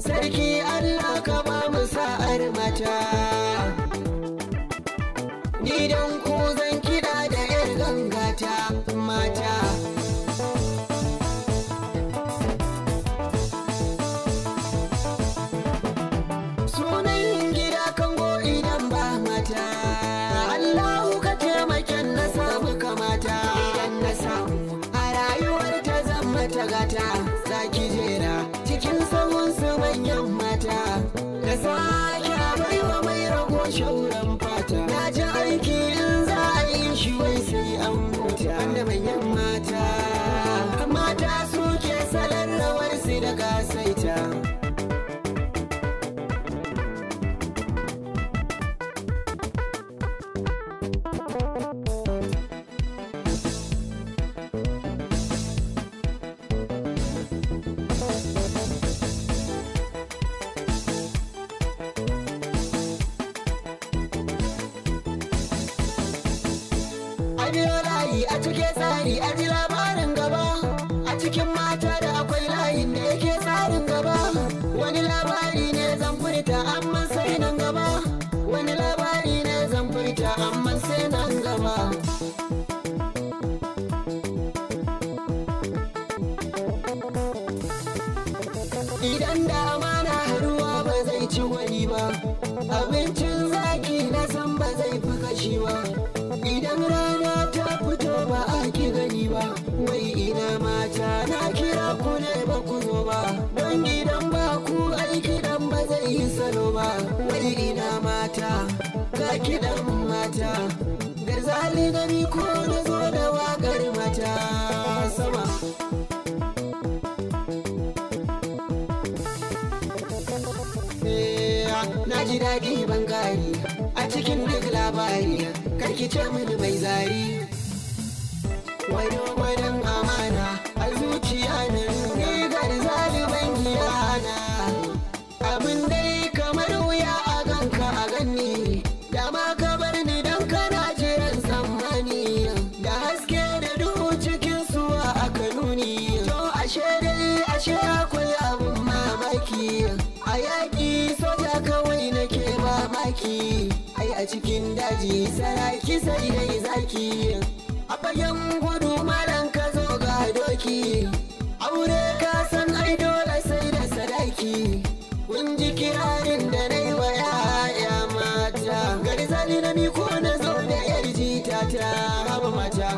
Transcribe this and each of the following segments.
Sarki Allah ka ba mu sa'ar mata, ni dan ku zan kiɗa da yar gangata mata. Sunan gida kango idan ba mata, Allahu ka taimaken na samu kamata. Idan na samu a rayuwar ta zama ta gata, za ki jera cikin sahun su manyan mata. Da sake baiwa mai rago shauran fata, na ji aiki in za a yi shi wai sai an huta. Wanda manyan mata, mata suke salon rawar su da gasaita. A biyo layi a cike tsari a ji labarin gaba, a cikin mata da akwai layin da yake tsarin gaba. Wani labari ne zan furta amma sai nan gaba, wani labari ne zan furta amma sai nan gaba. Idan da amana ruwa ba zai ci wani ba, abincin zaki na san ba zai fi kashi ba. Idan rana ta fito ba a ki gani ba, wai ina mata na kira ku ne ba ku zo ba. Don gidan ba ku aiki dan ba zai yi salo ba. Wai ina mata ga kiɗan mata, garzali gani ko na zo da waƙar mata sama. Na ji daɗi ban gari a cikin duk labari, karki ce mini mai zari. Wadon amana a zuciya na rigar zaliban giyana. Abin dai kamar wuya a ganka a ganni, da ma ka bar ni don kana jiran tsammani. Da haske da duhu cikin suwa aka nuni, to ashe dai ashe akwai abin mamaki. A yaƙi soja kawai nake mamaki, ai a cikin daji saraki sai dai zaki. A fagen gudu malan ka zo ga doki, aure ka san ai dole sai da sadaki. Kun ji kirarin da na yi wa ya'ya mata, garzali na miko na zo da yar jita ta haba mata.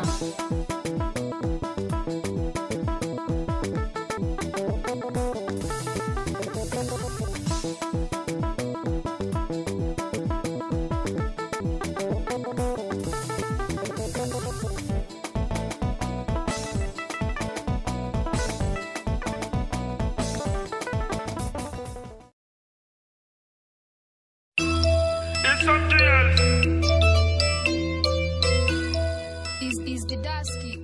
Is the Dasky.